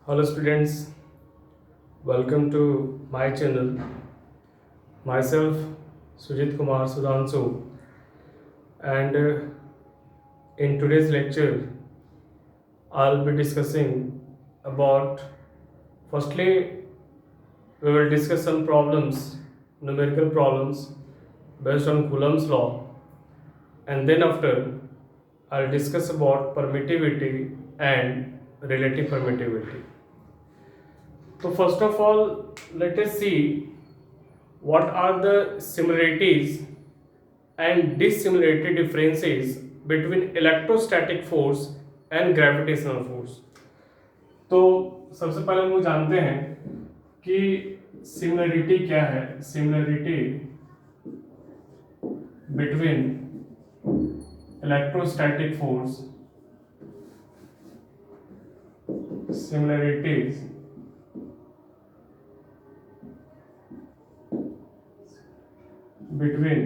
Hello students, welcome to my channel. Myself Sujit Kumar Sudhanshu, and in today's lecture I'll be discussing about, firstly we will discuss some problems, numerical problems based on Coulomb's law, and then after I'll discuss about permittivity and relative permittivity. So first of all, let us see what are the similarities and dissimilarity differences between electrostatic force and gravitational force. तो सबसे पहले हम लोग जानते हैं कि similarity क्या है. Similarity between electrostatic force, similarities between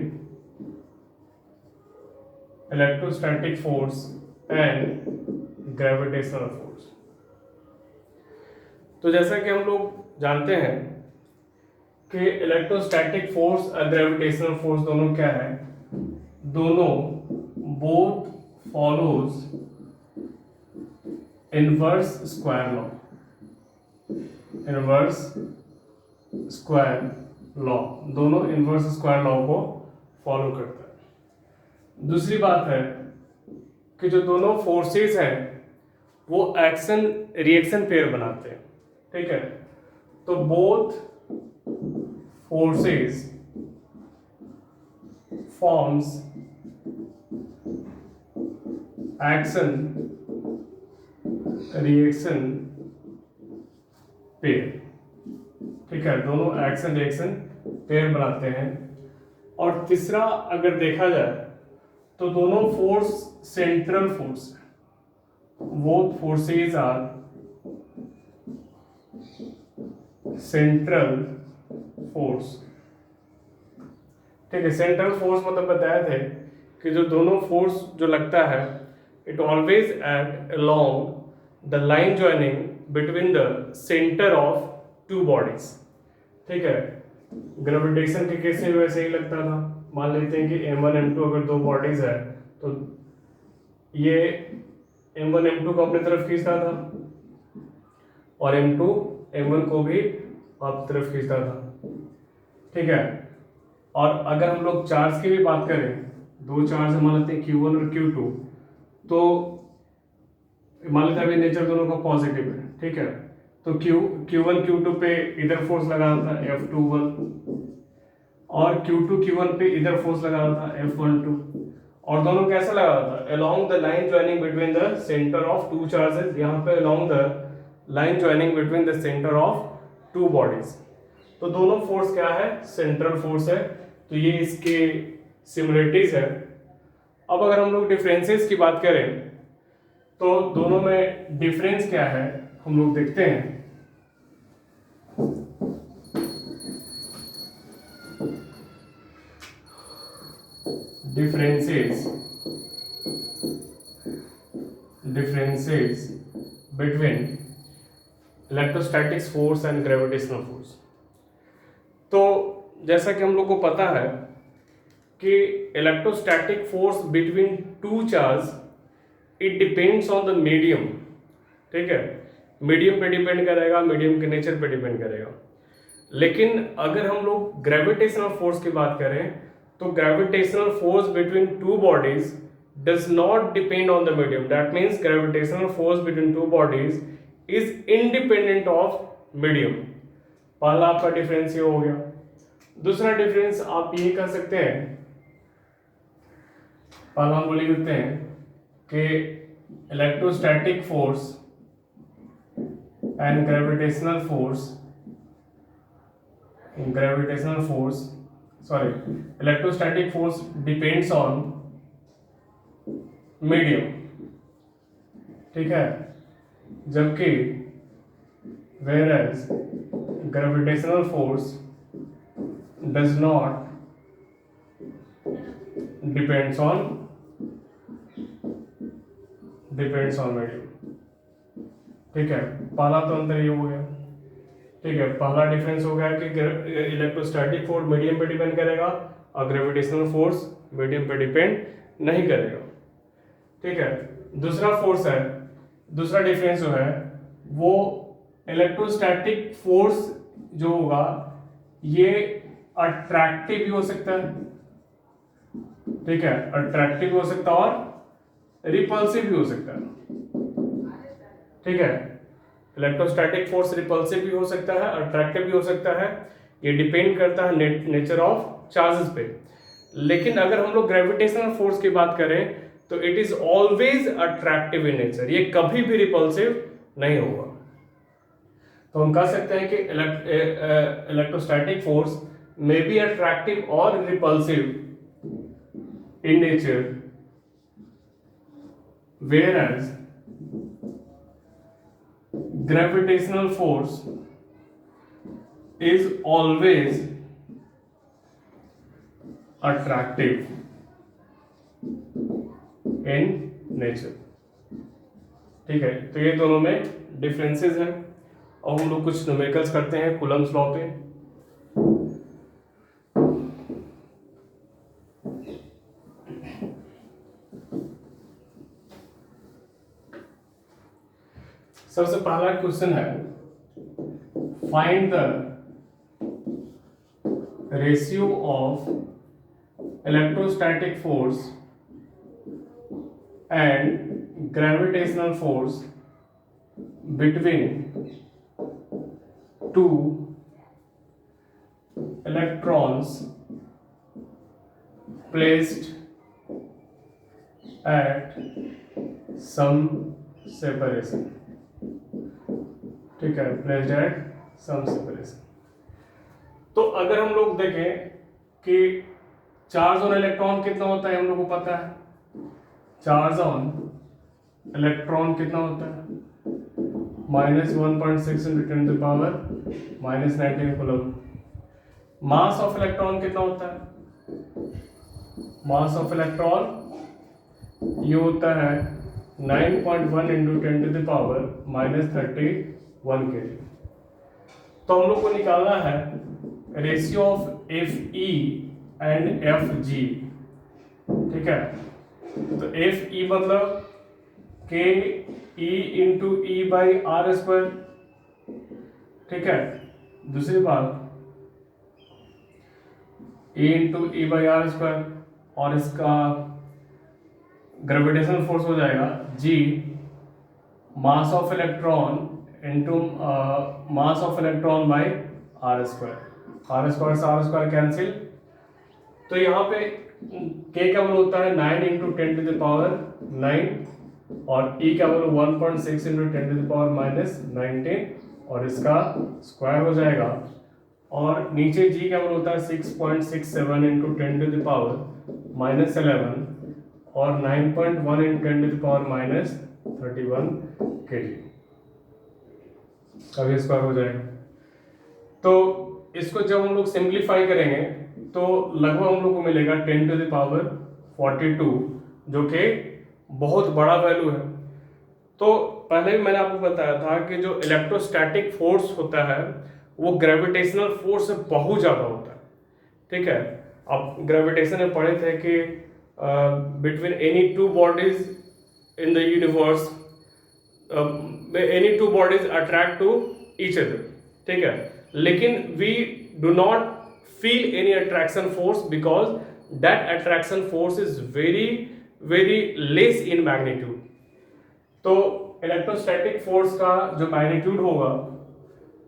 electrostatic force and gravitational force. तो जैसा कि हम लोग जानते हैं कि इलेक्ट्रोस्टैटिक फोर्स और ग्रेविटेशनल फोर्स दोनों क्या है, दोनों both follows inverse square law. Inverse square law, दोनों इनवर्स स्क्वायर लॉ को फॉलो करता है. दूसरी बात है कि जो दोनों फोर्सेस हैं वो एक्शन रिएक्शन पेयर बनाते हैं. ठीक है, तो both forces forms action reaction pair. ठीक है, दोनों एक्शन रिएक्शन पेयर बनाते हैं. और तीसरा अगर देखा जाए तो दोनों फोर्स सेंट्रल फोर्स है. Both forces are central force. ठीक है, सेंट्रल फोर्स मतलब बताया थे कि जो दोनों फोर्स जो लगता है it always act along the line joining between the centre of two bodies. ठीक है, ग्रेविटेशन के केस में वैसे ही लगता था. मान लेते हैं कि m1 m2 अगर दो बॉडीज है तो ये m1 m2 को अपनी तरफ खींचता था और m2 m1 को भी अपनी तरफ खींचता था. ठीक है, और अगर हम लोग चार्ज की भी बात करें, दो चार्ज मान लेते हैं Q1 और Q2, तो मान लेते हैं अभी नेचर दोनों का पॉजिटिव है. ठीक है, तो Q1 Q2 पे इधर फोर्स लगा रहा था F21 और Q2 Q1 पे इधर फोर्स लगा रहा था F12, और दोनों कैसा लगा रहा था along the line joining between the centre of two charges. यहाँ पे along the line joining between the centre of two bodies. तो दोनों फोर्स क्या है, सेंट्रल फोर्स है. तो ये इसके सिमिलरिटीज है. अब अगर हम लोग डिफरेंसेस की बात करें तो दोनों में डिफरेंस क्या है हम लोग देखते हैं. differences between electrostatics force and gravitational force. तो जैसा कि हम लोग को पता है कि electrostatic force between to charge it depends on the medium. ठीक है, मीडियम पे डिपेंड करेगा, मीडियम के नेचर पे डिपेंड करेगा. लेकिन अगर हम लोग ग्रेविटेशनल फोर्स की बात करें तो gravitational force between two bodies does not depend on the medium. That means gravitational force between two bodies is independent of medium. पहला आपका डिफरेंस ये हो गया. दूसरा डिफरेंस आप ये कर सकते हैं, पहला हम बोले करते हैं कि electrostatic force and gravitational force electrostatic force depends on medium. ठीक है, जबकि whereas gravitational force does not depends on medium. ठीक है, पहला तो अंतर ये हो गया। ठीक है, पहला डिफरेंस हो गया कि इलेक्ट्रोस्टैटिक फोर्स मीडियम पे डिपेंड करेगा और ग्रेविटेशनल फोर्स मीडियम पे डिपेंड नहीं करेगा। ठीक है, दूसरा फोर्स है, दूसरा डिफरेंस जो है वो इलेक्ट्रोस्टैटिक फोर्स जो होगा ये अट्रैक्टिव भी हो सकता है। ठीक है, अट्रैक्टिव भी हो सकता है और रिपल्सिव भी हो सकता है। ठीक है, इलेक्ट्रोस्टैटिक फोर्स रिपल्सिव भी हो सकता है, अट्रैक्टिव भी हो सकता है, ये डिपेंड करता है नेचर ऑफ चार्जेस पे। लेकिन अगर हम लोग ग्रेविटेशनल फोर्स की बात करें तो it is always attractive in nature, ये कभी भी रिपल्सिव नहीं होगा। तो हम कह सकते हैं कि electrostatic force may be attractive और repulsive in nature, whereas gravitational force is always attractive in nature। ठीक है, तो ये दोनों में डिफरेंसेस हैं और हम लोग कुछ न्यूमेरिकल्स करते हैं कूलम्स लॉ पे। सबसे पहला क्वेश्चन है, find the ratio of electrostatic force and gravitational force between two electrons placed at some separation. ठीक है, प्लेस्ड एट सम सेपरेशन। तो अगर हम लोग देखें कि चार्ज ऑन इलेक्ट्रॉन कितना होता है, हम लोग को पता है चार्ज ऑन इलेक्ट्रॉन कितना होता है, -1.6 × 10⁻⁻19 कूलम। मास ऑफ इलेक्ट्रॉन कितना होता है, मास ऑफ इलेक्ट्रॉन ये होता है 9.1 × 10⁻31 kg। तो हम लोग को निकालना है ratio of Fe and Fg। ठीक है, तो Fe मतलब के E × E/r²। ठीक है, दूसरी बात E × E/r², और इसका ग्रेविटेशनल फोर्स हो जाएगा G, mass of electron into mass of electron by r²। r² से r² कैंसिल, तो यहाँ पे k का वैल्यू होता है 9 × 10⁻⁹ और E का वैल्यू 1.6 × 10⁻⁻19 और इसका स्क्वायर हो जाएगा, और नीचे G का वैल्यू होता है 6.67 × 10⁻⁻11 और 9.1 × 10⁻31 kg का भी स्क्वायर हो जाएगा। तो इसको जब हम लोग सिंप्लीफाई करेंगे तो लगभग हम लोग को मिलेगा 10⁻42, जो कि बहुत बड़ा वैल्यू है। तो पहले भी मैंने आपको बताया था कि जो इलेक्ट्रोस्टैटिक फोर्स होता है वो ग्रेविटेशनल फोर्स से बहुत ज़्यादा होता है। ठीक है, आप ग्रेविटेशन में पढ़े थे कि between any two bodies in the universe any two bodies attract to each other. ठीक है, लेकिन we do not feel any attraction force because that attraction force is very very less in magnitude. तो electrostatic force का जो magnitude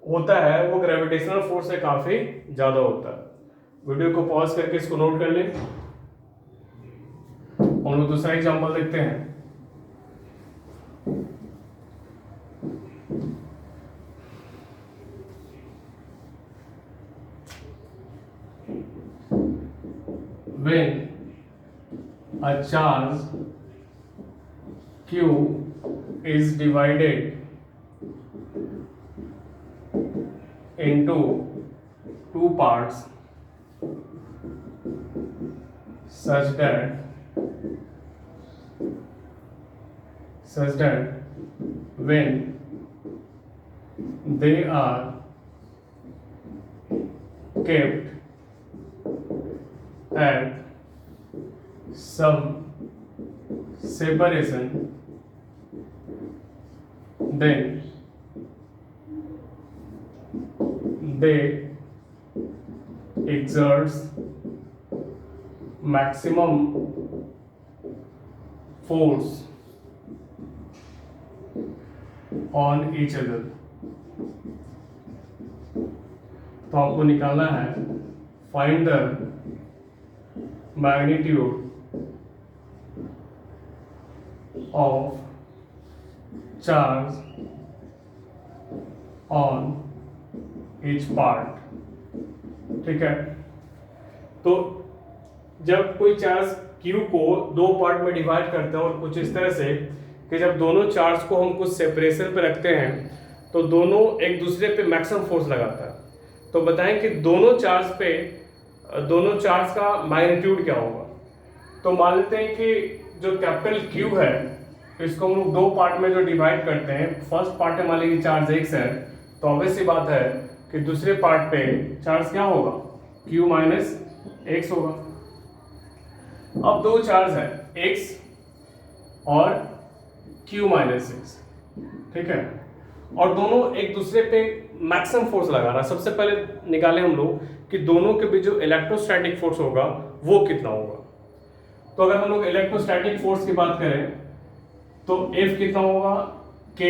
होता है वो gravitational force से काफी ज्यादा होता है। वीडियो को पॉज करके इसको नोट कर लें। हम लोग दूसरा एग्जांपल देखते हैं। When a charge Q is divided into two parts such that when they are kept at some separation, then they exerts maximum force on each other। तो आपको निकालना है find the magnitude of charge on each part. ठीक है, तो जब कोई charge Q को दो पार्ट में डिवाइड करते हैं और कुछ इस तरह से कि जब दोनों चार्ज को हम कुछ सेपरेशन पे रखते हैं तो दोनों एक दूसरे पे मैक्सिमम फोर्स लगाता है। तो बताएं कि दोनों चार्ज का मैग्नीट्यूड क्या होगा। तो मान लेते हैं कि जो कैपिटल Q है इसको हम लोग दो पार्ट में जो डिवाइड करते हैं, फर्स्ट पार्ट में मान लीजिए चार्ज x है, तो ऑब्वियस सी बात है कि दूसरे पार्ट पे चार्ज क्या होगा, Q माइनस x होगा। अब दो चार्ज है x और Q माइनस x, ठीक है, और दोनों एक दूसरे पे मैक्सिमम फोर्स लगा रहा है। सबसे पहले निकाले हम लोग कि दोनों के बीच जो इलेक्ट्रोस्टैटिक फोर्स होगा वो कितना होगा। तो अगर हम लोग इलेक्ट्रोस्टैटिक फोर्स की बात करें तो F कितना होगा, K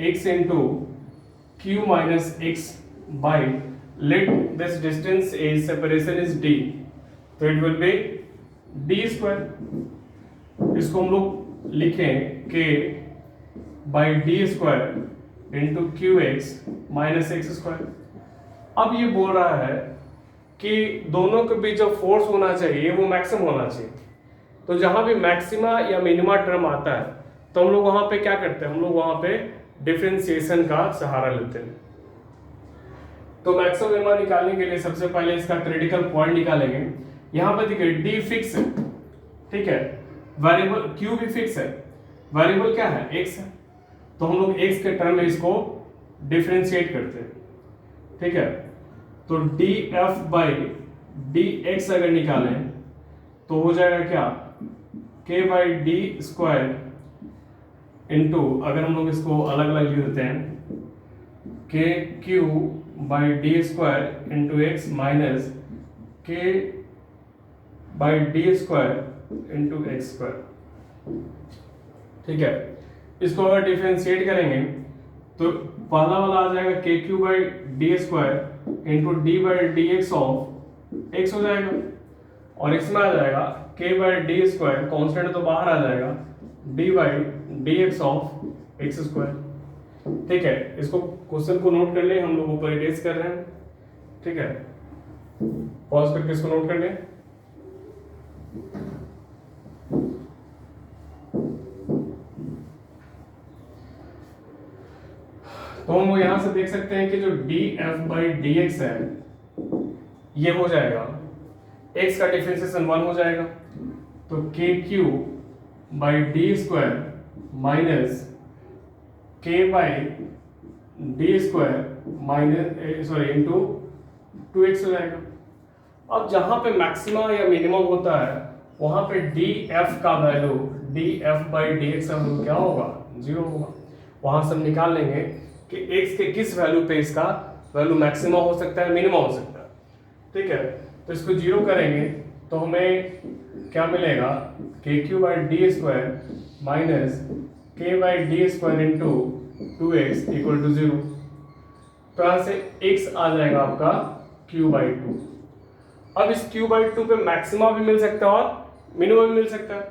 x into Q minus x by let this distance is separation is d, तो it will be d square. इसको हम लोग लिखें K by D square into Q x minus x square. अब ये बोल रहा है कि दोनों के बीच जो फोर्स होना चाहिए वो मैक्सिमम होना चाहिए। तो जहां भी मैक्सिमा या मिनिमा टर्म आता है तो हम लोग वहां पे क्या करते हैं, हम लोग वहां पे डिफरेंशिएशन का सहारा लेते हैं। तो मैक्सिमम मिनिमा निकालने के लिए सबसे पहले इसका क्रिटिकल पॉइंट निकालेंगे। यहां पे देखिए डी फिक्स है, ठीक है, वेरिएबल क्यू भी फिक्स है, वेरिएबल क्या है, एक्स है, तो हम लोग एक्स के टर्म में इसको डिफरेंशिएट करते हैं। ठीक है, तो D F by d x अगर निकालें तो हो जाएगा क्या, के बाई डी स्क्वायर इंटू, अगर हम लोग इसको अलग अलग लिख देते हैं, K Q by D square into X minus K by D square into X square. ठीक है, इसको अगर डिफरेंशिएट करेंगे तो पहला वाला आ जाएगा के Q by D square into D by d x of x हो जाएगा, और एक्स में आ जाएगा के बाई डी स्क्वायर, कॉन्स्टेंट तो बाहर आ जाएगा, D by d x of x square. ठीक है, इसको क्वेश्चन को नोट कर ले, हम लोग ऊपर इरेज कर रहे हैं। ठीक है, पॉज करके इसको नोट कर ले। तो हम यहां से देख सकते हैं कि जो D F by d x है ये हो जाएगा, एक्स का डिफरेंशिएशन 1 हो जाएगा, तो K Q by D square minus K by D square minus into 2x हो जाएगा। अब जहां पे मैक्सिमा या मिनिमम होता है वहां पे डी एफ का value D F by d x का वैल्यू क्या होगा, 0 होगा। वहां से हम निकाल लेंगे कि x के किस वैल्यू पे इसका वैल्यू मैक्सिमा हो सकता है, मिनिमा हो सकता है। ठीक है, तो इसको 0 करेंगे तो हमें क्या मिलेगा, K Q by D square minus K by D square into 2x equal to 0। तो यहाँ से x आ जाएगा आपका q बाई 2। अब इस q बाई 2 पे मैक्सिमा भी मिल सकता है और मिनिमा भी मिल सकता है।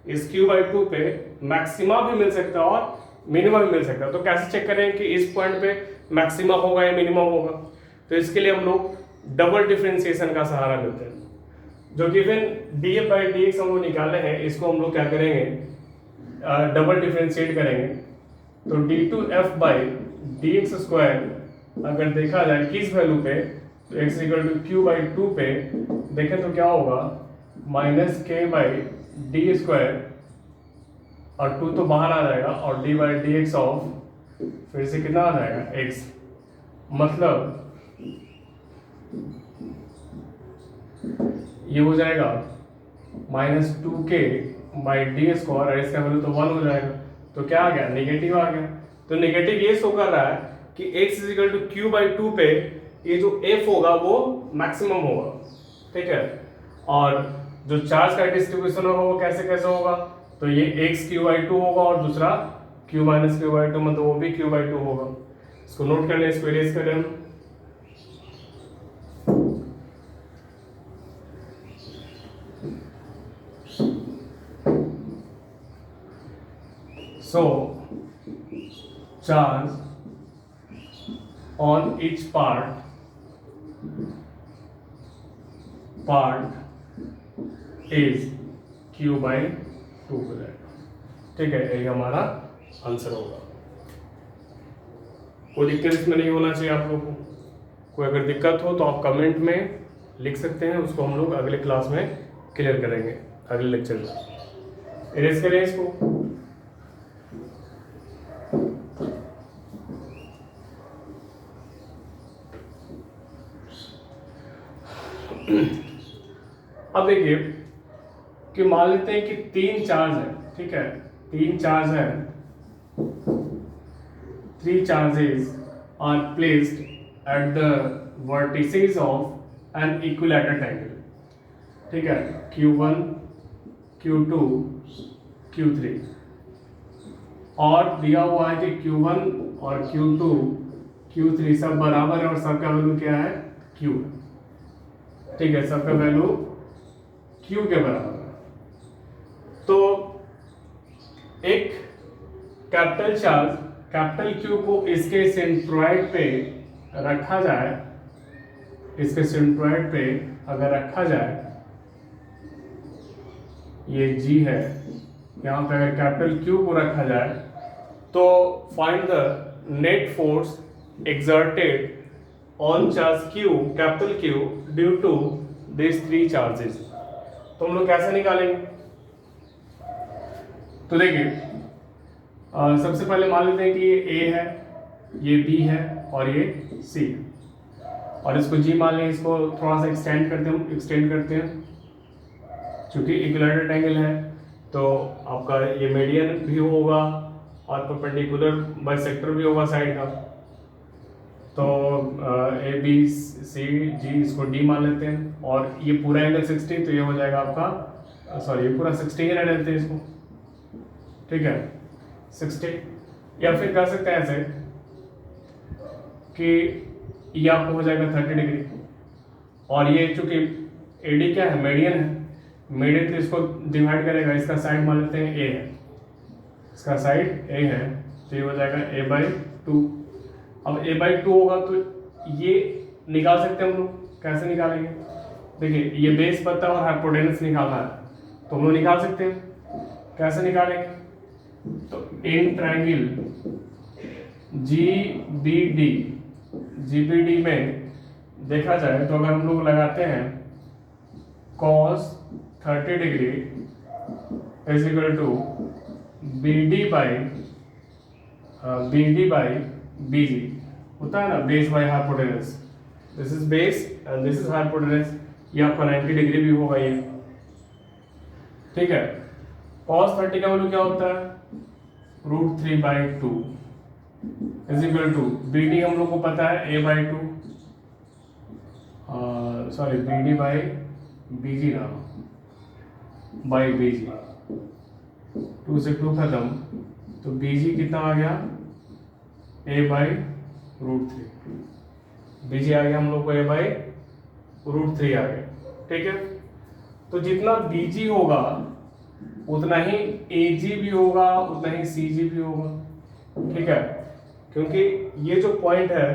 इस q बाई 2 पे मैक्सिमा भी मिल सकता है और मिनिमा भी मिल सकता है। तो कैसे चेक करें कि इस पॉइंट पे मैक्सिमा होगा या मिनिमा होगा, तो इसके लिए हम लोग डबल डिफरेंशिएशन का सहारा लेते हैं। जो given D F by d x हम लोग निकाले हैं, इसको हम लोग क्या करेंगे, डबल डिफरेंशिएट करेंगे। तो d two f by d x square अगर देखा जाए किस वैल्यू पे, तो x equal to q by 2 पे देखें तो क्या होगा, minus K by D square और 2 तो बाहर आ जाएगा, और D by d x of फिर से कितना आ जाएगा x, मतलब ये हो जाएगा -2k बाई डी स्क्वायर, और इसका वैल्यू तो 1 हो जाएगा, तो क्या आ गया, नेगेटिव आ गया। तो नेगेटिव ये शो कर रहा है कि x equal to q by two पे ये जो f होगा वो मैक्सिमम होगा, ठीक है। और जो चार्ज का डिस्ट्रीब्यूशन होगा वो कैसे कैसे होगा, तो ये x क्यू बाई टू होगा और दूसरा q minus Q by to, मतलब वो भी q बाई टू होगा। इसको नोट कर लें, इसको इरेज करें हम। So charge on each part is q by 2 हो जाएगा, ठीक है। यही हमारा आंसर होगा। कोई दिक्कत इसमें नहीं होना चाहिए आप लोगों को। कोई अगर दिक्कत हो तो आप कमेंट में लिख सकते हैं, उसको हम लोग अगले क्लास में क्लियर करेंगे, अगले लेक्चर में। इरेज करें इसको। अब देखिए कि मान लेते हैं कि 3 चार्ज है, ठीक है, 3 चार्ज है, 3 charges are placed at the vertices of an equilateral triangle, ठीक है, Q1, Q2, Q3, और दिया हुआ है कि Q1 और Q2, Q3 सब बराबर है और सबका वैल्यू क्या है, Q, ठीक है, सबका वैल्यू Q के बराबर है। तो एक कैपिटल चार्ज कैपिटल Q को इसके सेंट्रोइड पे रखा जाए, इसके सेंट्रोइड पे अगर रखा जाए, ये G है, यहाँ पे अगर कैपिटल Q को रखा जाए, तो find the net force exerted on charge Q, capital Q, due to these 3 charges। तो हम लोग कैसे निकालेंगे, तो देखिए सबसे पहले मान लेते हैं कि ये A है, ये B है और ये C है, और इसको G मान लें। इसको थोड़ा सा एक्सटेंड करते हैं, चूंकि इक्विलैटरल ट्रायंगल है तो आपका ये मीडियन भी होगा और परपेंडिकुलर बाइसेक्टर भी होगा साइड का। तो A B C G, इसको D मान लेते हैं, और ये पूरा एंगल 60, तो ये हो जाएगा आपका, सॉरी ये पूरा 60 ही रहने देते हैं इसको, ठीक है, 60। या फिर कर सकते हैं ऐसे कि ये आपको हो जाएगा 30 डिग्री, और ये चूंकि AD क्या है, मीडियन है, मीडियन तो इसको डिवाइड करेगा, इसका साइड मान लेते हैं A है, इसका साइड A है, तो ये हो जाएगा A/2। अब A/2 होगा तो ये निकाल सकते हैं हम लोग। कैसे निकालेंगे, देखिए ये बेस पता है और हाइपोटेनस निकालना है, तो हम लोग निकाल सकते हैं। कैसे निकालेंगे, तो इन ट्रायंगल GBD में देखा जाए तो अगर हम लोग लगाते हैं cos 30 degree is equal to BD by BG, होता है ना, base by hypotenuse, this is base and this is hypotenuse, ये आपका 90 डिग्री भी होगा ये, ठीक है। cos 30 का वैल्यू क्या होता है, √3/2 इज इक्वल टू BD हम लोग को पता है A/2, sorry BD by BG ना, बाई BG, 2 से 2 खत्म, तो BG कितना आ गया, A/√3, BG आ गया हम लोग को A/√3 आ गया, ठीक है। तो जितना BG होगा उतना ही AG भी होगा, उतना ही CG भी होगा, ठीक है, क्योंकि ये जो पॉइंट है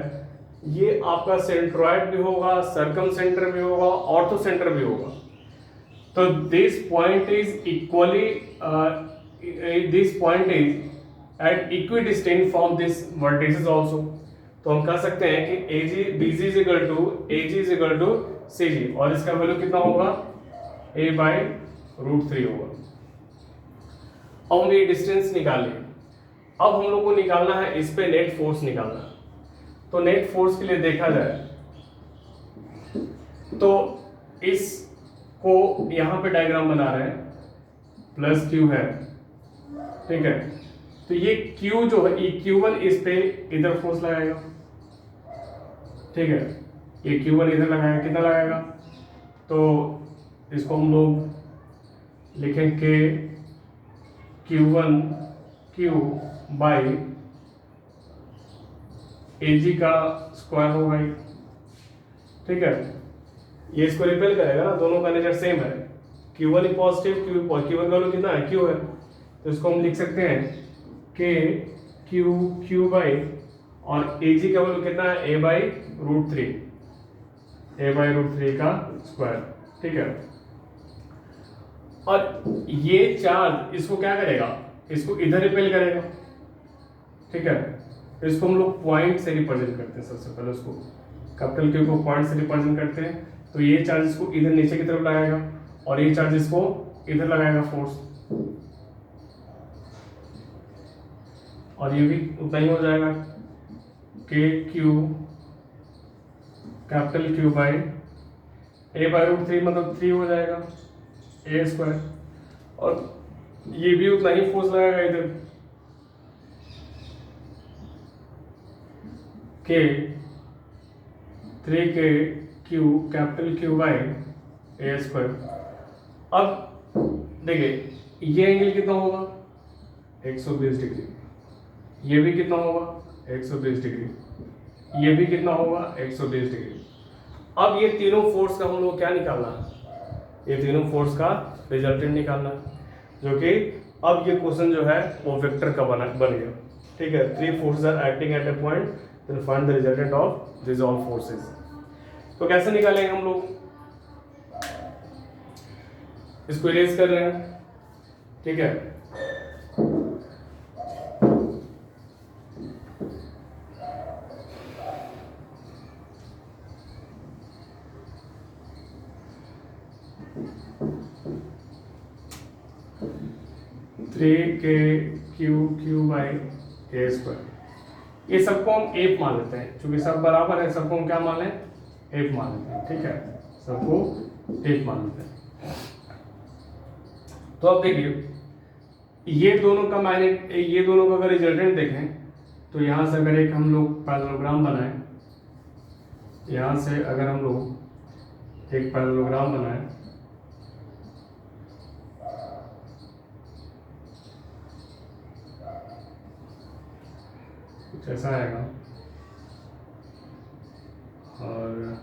ये आपका सेंट्रोइड भी होगा, सर्कम सेंटर भी होगा, ऑर्थो सेंटर भी होगा। तो this point is equally at equidistant from this vertices also। तो हम कह सकते हैं कि BG is equal to AG is equal to CG, और इसका वैल्यू कितना होगा, A/√3 होगा। अब हम ये डिस्टेंस निकालें, अब हम लोग को निकालना है इस पे नेट फोर्स निकालना। तो नेट फोर्स के लिए देखा जाए तो इसको यहां पे डायग्राम बना रहे हैं, प्लस क्यू है, ठीक है। तो ये क्यू जो है, ये Q1 इस पे इधर फोर्स लगाएगा, ठीक है। ये Q1 इधर लगाएगा, कितना लगाएगा, तो इसको हम लोग लिखेंगे Q1 Q बाई AG का स्क्वायर होगा, ठीक है। ये इसको रिपेल करेगा ना, दोनों का नेचर सेम है। Q1 पॉजिटिव, Q1 का वैल्यू कितना है, Q है, तो इसको हम लिख सकते हैं कि Q बाई और AG का वैल्यू कितना है, A बाई रूट थ्री का स्क्वायर, ठीक है। और ये चार्ज इसको क्या करेगा, इसको इधर रिपेल करेगा, ठीक है। तो इसको हम लोग पॉइंट से रिप्रेजेंट करते हैं। सबसे पहले उसको कैपिटल Q को पॉइंट से रिप्रेजेंट करते हैं। तो ये चार्ज इसको इधर नीचे की तरफ लगाएगा और ये चार्ज इसको इधर लगाएगा फोर्स, और ये भी उतना ही हो जाएगा के q capital Q by A by root three, मतलब 3 हो जाएगा A स्क्वायर, और ये भी उतना ही फोर्स लगाएगा इधर के 3 के Q capital Q by A square. अब देखिए ये एंगल कितना होगा, 120 डिग्री, ये भी कितना होगा, 120 डिग्री, ये भी कितना होगा, 120 डिग्री। अब ये तीनों फोर्स का हम लोग क्या निकालना है, ये तीनों फोर्स का रिजल्टेंट निकालना है, जो कि अब ये क्वेश्चन जो है वो वेक्टर का बन गया, ठीक है। 3 forces are acting at a point, then find the resultant of this all forces. तो कैसे निकालेंगे हम लोग, इसको इरेज कर रहे हैं, ठीक है। थ्री के क्यू बाई ए स्क्वायर, ये सबको हम एफ मान लेते हैं, क्योंकि सब बराबर है, सबको हम क्या मान लें, एफ मान लेते हैं, ठीक है। सबको एफ मान लेते हैं। तो अब देखिए ये दोनों का ये दोनों का अगर रिजल्टेंट देखें तो यहाँ से अगर एक हम लोग पैरेललोग्राम बनाएं, यहाँ से अगर हम लोग एक पैरेललोग्राम बनाएं, कुछ ऐसा आएगा, और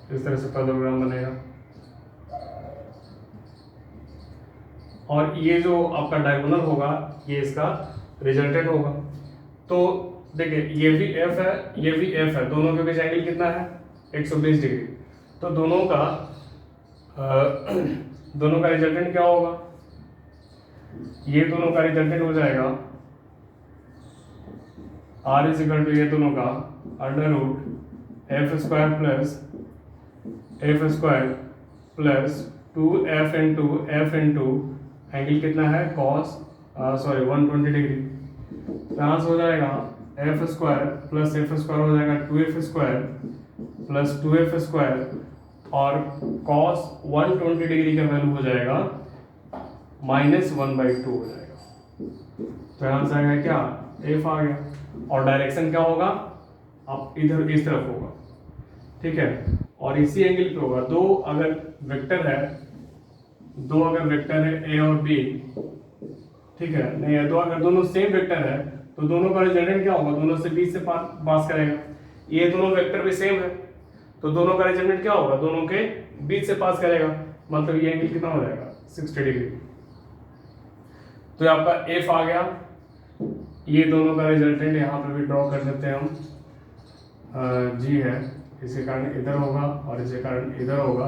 इस तरह से पैरेललोग्राम बनेगा, और ये जो आपका डायगोनल होगा ये इसका रिजल्टेंट होगा। तो देखिए ये भी एफ है, ये भी एफ है, दोनों के बीच एंगल कितना है, 120 डिग्री। तो दोनों का रिजल्टेंट क्या होगा, ये दोनों का रिजल्टेंट हो जाएगा R इज इक्वल टू ये दोनों का under root f square plus 2f into angle कितना है, कॉस 120 डिग्री। यहाँ से हो जाएगा f square plus f square हो जाएगा 2f square plus 2f square, और कॉस 120 डिग्री का वैल्यू हो जाएगा -1/2 हो जाएगा। तो यहाँ से आएगा क्या, एफ आ गया, और डायरेक्शन क्या होगा, अब इधर इस तरफ होगा, ठीक है। और इसी एंगल पे होगा। दो अगर वेक्टर है ए और बी, ठीक है, नहीं दो अगर दोनों सेम वेक्टर है तो दोनों का रिजल्टेंट क्या होगा, दोनों से बीच से पास करेगा। ये दोनों वेक्टर भी सेम है तो दोनों का रिजल्टेंट क्या होगा, दोनों के बीच से पास करेगा, मतलब ये एंगल कितना हो जाएगा, 60 डिग्री। तो आपका एफ आ गया। ये दोनों का रिजल्टेंट यहाँ पे भी ड्रॉ कर देते हैं हम, जी है, इसके कारण इधर होगा और इसके कारण इधर होगा,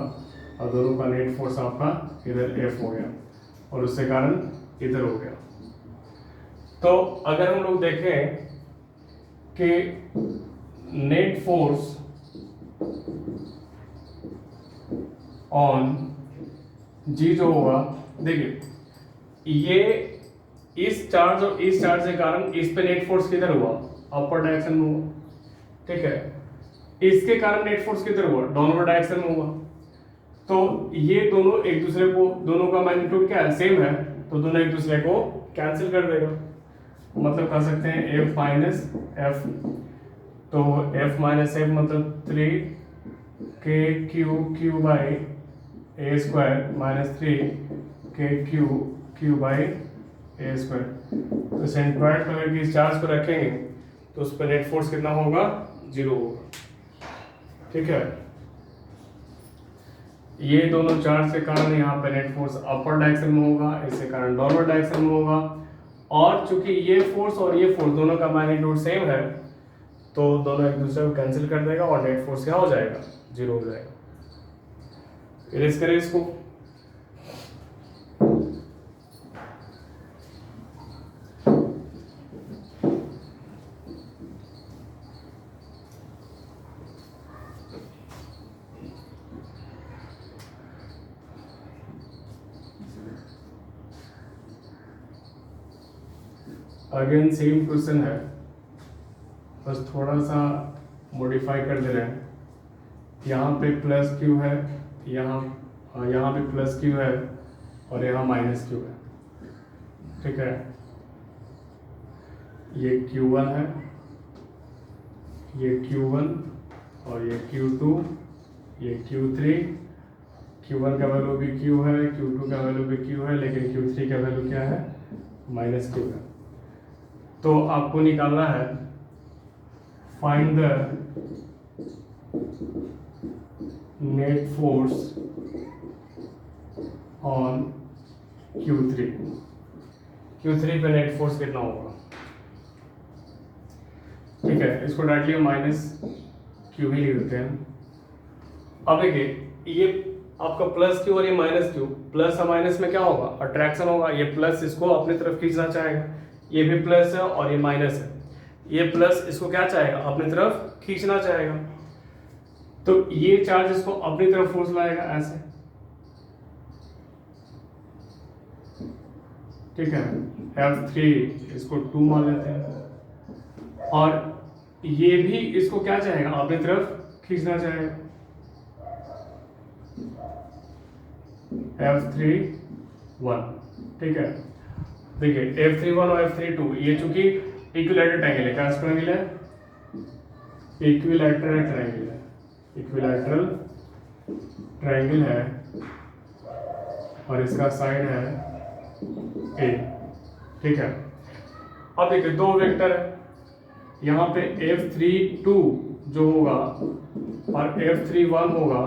और दोनों का नेट फोर्स आपका इधर एफ हो गया और उसके कारण इधर हो गया। तो अगर हम लोग देखें कि नेट फोर्स ऑन जी जो होगा, देखिए ये इस चार्ज और इस चार्ज के कारण इस पे नेट फोर्स किधर हुआ, अपर डायरेक्शन में हुआ, ठीक है। इसके कारण नेट फोर्स किधर हुआ, डाउनवर्ड डायरेक्शन में हुआ। तो ये दोनों एक दूसरे को, दोनों का मैग्नीट्यूड क्या है, सेम है, तो दोनों एक दूसरे को कैंसिल कर देगा। मतलब कह सकते हैं F माइनस एफ, तो F माइनस एफ मतलब 3 by A square minus 3 by A square. तो सेंट्रॉइड पर अगर इस चार्ज को रखेंगे तो उस पर नेट फोर्स कितना होगा, 0 होगा, ठीक है। ये दोनों चार्ज के कारण यहाँ पे नेट फोर्स अपर डायरेक्शन में होगा, इसके कारण डाउनवर्ड डायरेक्शन में होगा। और चूंकि ये फोर्स और ये फोर्स दोनों का मैग्नीट्यूड सेम है, तो दोनों एक दूसरे को कैंसिल कर देगा और नेट फोर्स क्या हो जाएगा, 0 हो जाएगा। इरेज करें इसको। अगेन सेम क्वेश्चन है, बस थोड़ा सा मॉडिफाई कर दे रहे हैं। यहाँ पे प्लस क्यू है, यहाँ पे प्लस क्यू है और यहाँ माइनस क्यू है, ठीक है। ये Q1 है, ये Q1 और ये Q2, ये Q3। Q1 का वैल्यू भी Q है, Q2 का वैल्यू भी Q है, लेकिन Q3 का वैल्यू क्या है, माइनस Q है। तो आपको निकालना है find the net force on Q3। Q3 पे नेट फोर्स कितना होगा, ठीक है। इसको डायरेक्टली हम माइनस Q ही लिख देते हैं। अब देखिए ये आपका प्लस Q और ये माइनस Q, प्लस और माइनस में क्या होगा, अट्रैक्शन होगा। ये प्लस इसको अपनी तरफ खींचना चाहेगा, ये भी प्लस है और ये माइनस है, ये प्लस इसको क्या चाहेगा, अपनी तरफ खींचना चाहेगा। तो ये चार्ज इसको अपनी तरफ फोर्स लाएगा ऐसे, ठीक है। F3 इसको 2 मान लेते हैं, और ये भी इसको क्या चाहेगा, अपनी तरफ खींचना चाहेगा। F3 1, ठीक है। देखिए F3 1 और F3 2, ये चूंकि इक्विलैटरल ट्रायंगल है, क्या ट्रायंगल है, इक्विलैटरल ट्रायंगल है, इक्विलैटरल ट्रायंगल है, और इसका साइड है A, ठीक है। अब देखिए दो वेक्टर है, यहाँ पे F32 जो होगा और F31 होगा,